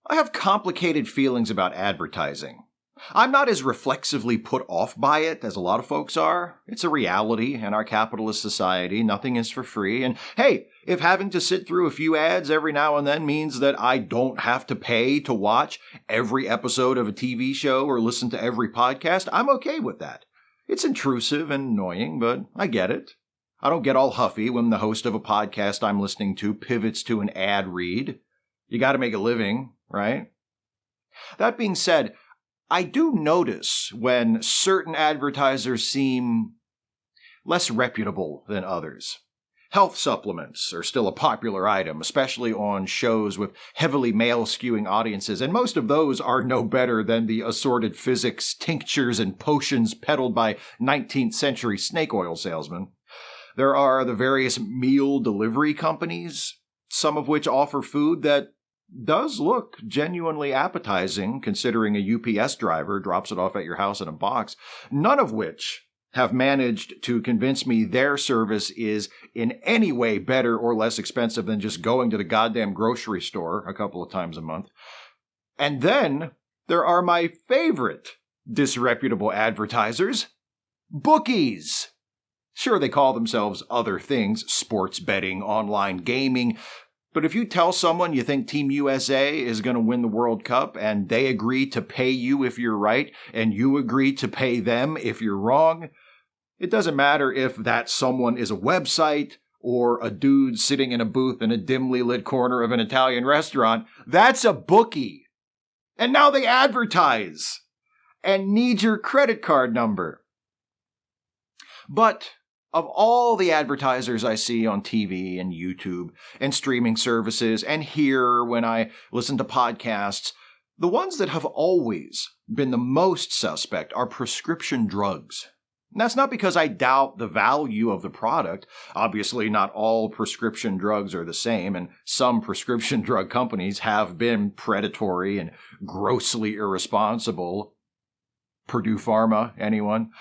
I have complicated feelings about advertising. I'm not as reflexively put off by it as a lot of folks are. It's a reality in our capitalist society. Nothing is for free. And hey, if having to sit through a few ads every now and then means that I don't have to pay to watch every episode of a TV show or listen to every podcast, I'm okay with that. It's intrusive and annoying, but I get it. I don't get all huffy when the host of a podcast I'm listening to pivots to an ad read. You gotta make a living, right? That being said, I do notice when certain advertisers seem less reputable than others. Health supplements are still a popular item, especially on shows with heavily male-skewing audiences, and most of those are no better than the assorted physics, tinctures, and potions peddled by 19th century snake oil salesmen. There are the various meal delivery companies, some of which offer food that does look genuinely appetizing considering a UPS driver drops it off at your house in a box, none of which have managed to convince me their service is in any way better or less expensive than just going to the goddamn grocery store a couple of times a month. And then there are my favorite disreputable advertisers, bookies. Sure, they call themselves other things, sports betting, online gaming, but if you tell someone you think Team USA is going to win the World Cup and they agree to pay you if you're right and you agree to pay them if you're wrong, it doesn't matter if that someone is a website or a dude sitting in a booth in a dimly lit corner of an Italian restaurant. That's a bookie. And now they advertise and need your credit card number. But of all the advertisers I see on TV and YouTube and streaming services and hear when I listen to podcasts, the ones that have always been the most suspect are prescription drugs. And that's not because I doubt the value of the product. Obviously, not all prescription drugs are the same, and some prescription drug companies have been predatory and grossly irresponsible. Purdue Pharma, anyone?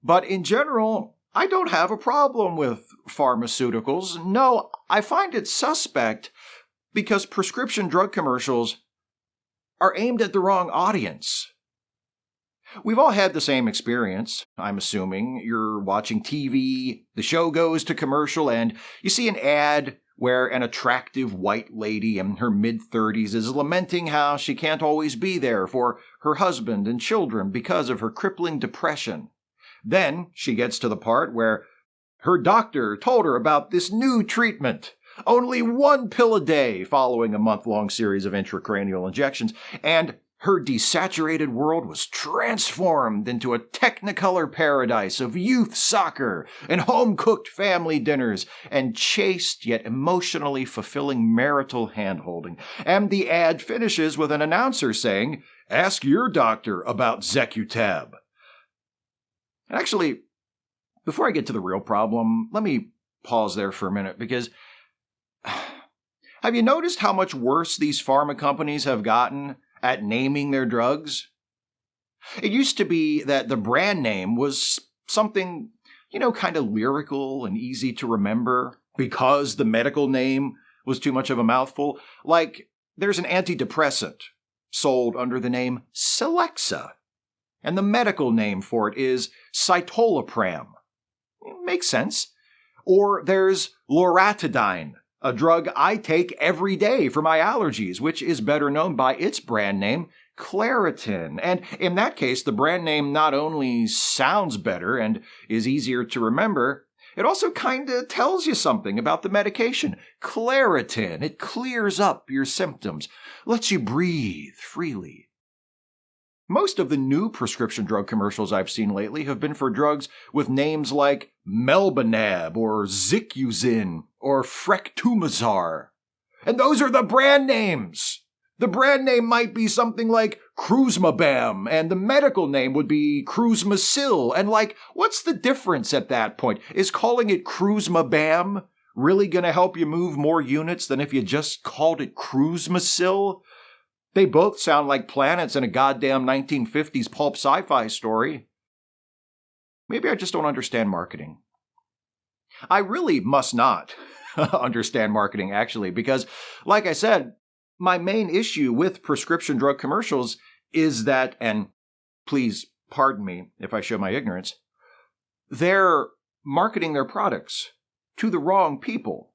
But in general, I don't have a problem with pharmaceuticals. No, I find it suspect because prescription drug commercials are aimed at the wrong audience. We've all had the same experience, I'm assuming. You're watching TV, the show goes to commercial, and you see an ad where an attractive white lady in her mid-30s is lamenting how she can't always be there for her husband and children because of her crippling depression. Then she gets to the part where her doctor told her about this new treatment, only 1 pill a day following a month-long series of intracranial injections, and her desaturated world was transformed into a technicolor paradise of youth soccer and home-cooked family dinners and chaste yet emotionally fulfilling marital handholding. And the ad finishes with an announcer saying, "Ask your doctor about Zecutab." Actually, before I get to the real problem, let me pause there for a minute, because have you noticed how much worse these pharma companies have gotten at naming their drugs? It used to be that the brand name was something, kind of lyrical and easy to remember because the medical name was too much of a mouthful. Like, there's an antidepressant sold under the name Celexa, and the medical name for it is citalopram. Makes sense. Or there's loratadine, a drug I take every day for my allergies, which is better known by its brand name, Claritin. And in that case, the brand name not only sounds better and is easier to remember, it also kind of tells you something about the medication. Claritin, it clears up your symptoms, lets you breathe freely. Most of the new prescription drug commercials I've seen lately have been for drugs with names like Melbanab or Zicuzin or Frectumazar. And those are the brand names. The brand name might be something like Cruzmabam, and the medical name would be Cruzmacil. And what's the difference at that point? Is calling it Cruzmabam really going to help you move more units than if you just called it Cruzmacil? They both sound like planets in a goddamn 1950s pulp sci-fi story. Maybe I just don't understand marketing. I really must not understand marketing, actually, because, like I said, My main issue with prescription drug commercials is that, and please pardon me if I show my ignorance, they're marketing their products to the wrong people.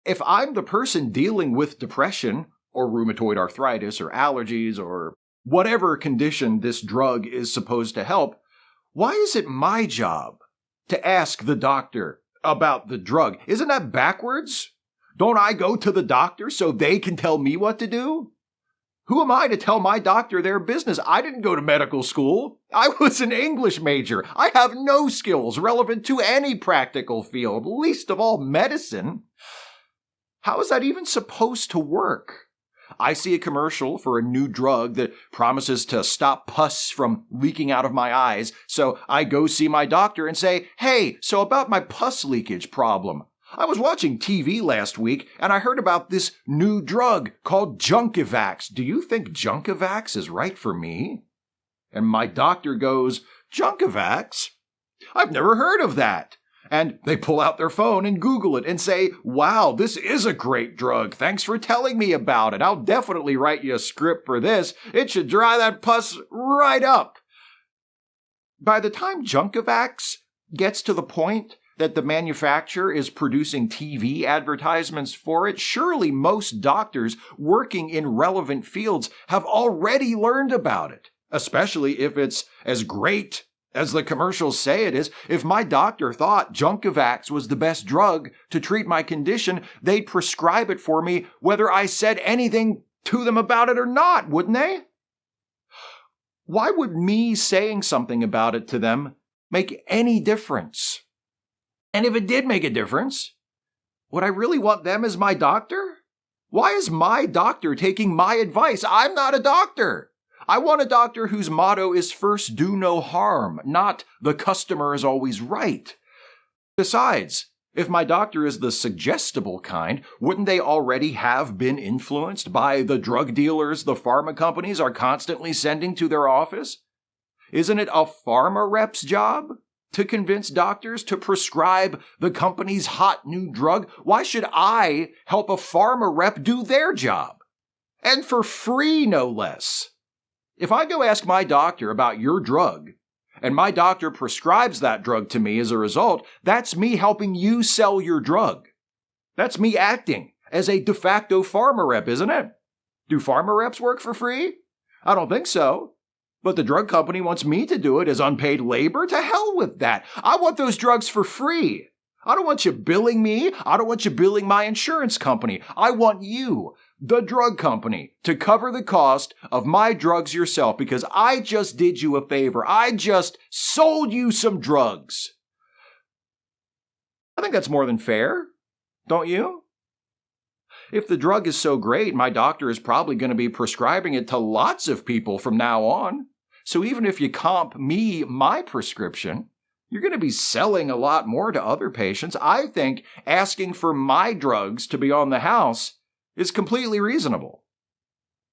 If I'm the person dealing with depression or rheumatoid arthritis or allergies or whatever condition this drug is supposed to help, why is it my job to ask the doctor about the drug? Isn't that backwards? Don't I go to the doctor so they can tell me what to do? Who am I to tell my doctor their business? I didn't go to medical school. I was an English major. I have no skills relevant to any practical field, least of all medicine. How is that even supposed to work? I see a commercial for a new drug that promises to stop pus from leaking out of my eyes, so I go see my doctor and say, "Hey, so about my pus leakage problem. I was watching TV last week, and I heard about this new drug called Junkivax. Do you think Junkivax is right for me?" And my doctor goes, "Junkivax? I've never heard of that." And they pull out their phone and Google it and say, "Wow, this is a great drug. Thanks for telling me about it. I'll definitely write you a script for this. It should dry that pus right up." By the time Junkivax gets to the point that the manufacturer is producing TV advertisements for it, surely most doctors working in relevant fields have already learned about it, especially if it's as great as the commercials say it is. If my doctor thought Junkivax was the best drug to treat my condition, they'd prescribe it for me whether I said anything to them about it or not, wouldn't they? Why would me saying something about it to them make any difference? And if it did make a difference, would I really want them as my doctor? Why is my doctor taking my advice? I'm not a doctor. I want a doctor whose motto is first do no harm, not the customer is always right. Besides, if my doctor is the suggestible kind, wouldn't they already have been influenced by the drug dealers the pharma companies are constantly sending to their office? Isn't it a pharma rep's job to convince doctors to prescribe the company's hot new drug? Why should I help a pharma rep do their job? And for free, no less. If I go ask my doctor about your drug, and my doctor prescribes that drug to me as a result, that's me helping you sell your drug. That's me acting as a de facto pharma rep, isn't it? Do pharma reps work for free? I don't think so. But the drug company wants me to do it as unpaid labor? To hell with that. I want those drugs for free. I don't want you billing me. I don't want you billing my insurance company. I want you, the drug company, to cover the cost of my drugs yourself because I just did you a favor. I just sold you some drugs. I think that's more than fair, don't you? If the drug is so great, my doctor is probably going to be prescribing it to lots of people from now on. So even if you comp me my prescription, you're going to be selling a lot more to other patients. I think asking for my drugs to be on the house is completely reasonable.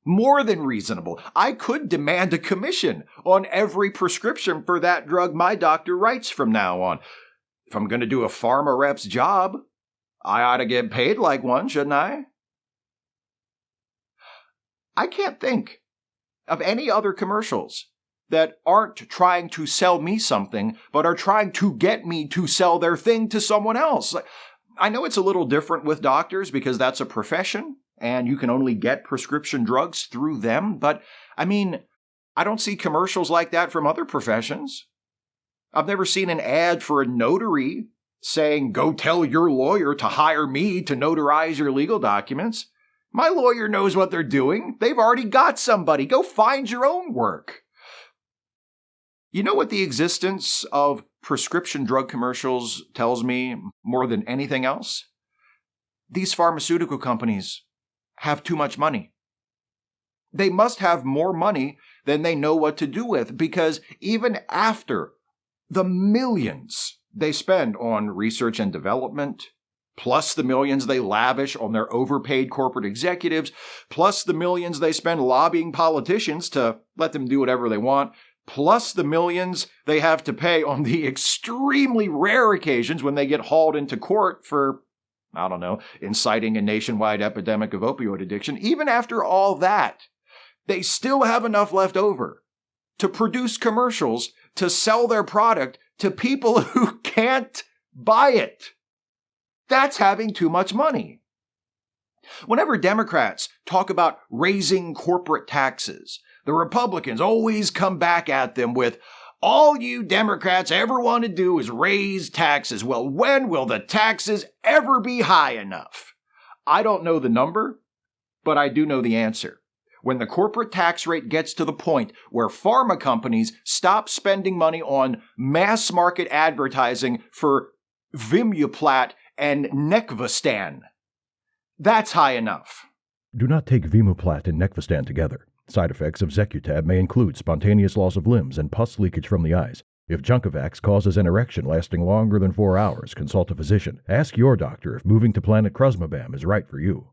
More than reasonable. I could demand a commission on every prescription for that drug my doctor writes from now on. If I'm going to do a pharma rep's job, I ought to get paid like one, shouldn't I? I can't think of any other commercials that aren't trying to sell me something, but are trying to get me to sell their thing to someone else. I know it's a little different with doctors because that's a profession, and you can only get prescription drugs through them, but I don't see commercials like that from other professions. I've never seen an ad for a notary saying, "Go tell your lawyer to hire me to notarize your legal documents." My lawyer knows what they're doing. They've already got somebody. Go find your own work. You know what the existence of prescription drug commercials tells me more than anything else? These pharmaceutical companies have too much money. They must have more money than they know what to do with, because even after the millions they spend on research and development, plus the millions they lavish on their overpaid corporate executives, plus the millions they spend lobbying politicians to let them do whatever they want, plus the millions they have to pay on the extremely rare occasions when they get hauled into court for, I don't know, inciting a nationwide epidemic of opioid addiction, even after all that, they still have enough left over to produce commercials to sell their product to people who can't buy it. That's having too much money. Whenever Democrats talk about raising corporate taxes, the Republicans always come back at them with, all you Democrats ever want to do is raise taxes. Well, when will the taxes ever be high enough? I don't know the number, but I do know the answer. When the corporate tax rate gets to the point where pharma companies stop spending money on mass market advertising for Vimuplat and Necvastan, that's high enough. Do not take Vimuplat and Necvastan together. Side effects of Zecutab may include spontaneous loss of limbs and pus leakage from the eyes. If Junkavax causes an erection lasting longer than 4 hours, consult a physician. Ask your doctor if moving to Planet Kruzmabam is right for you.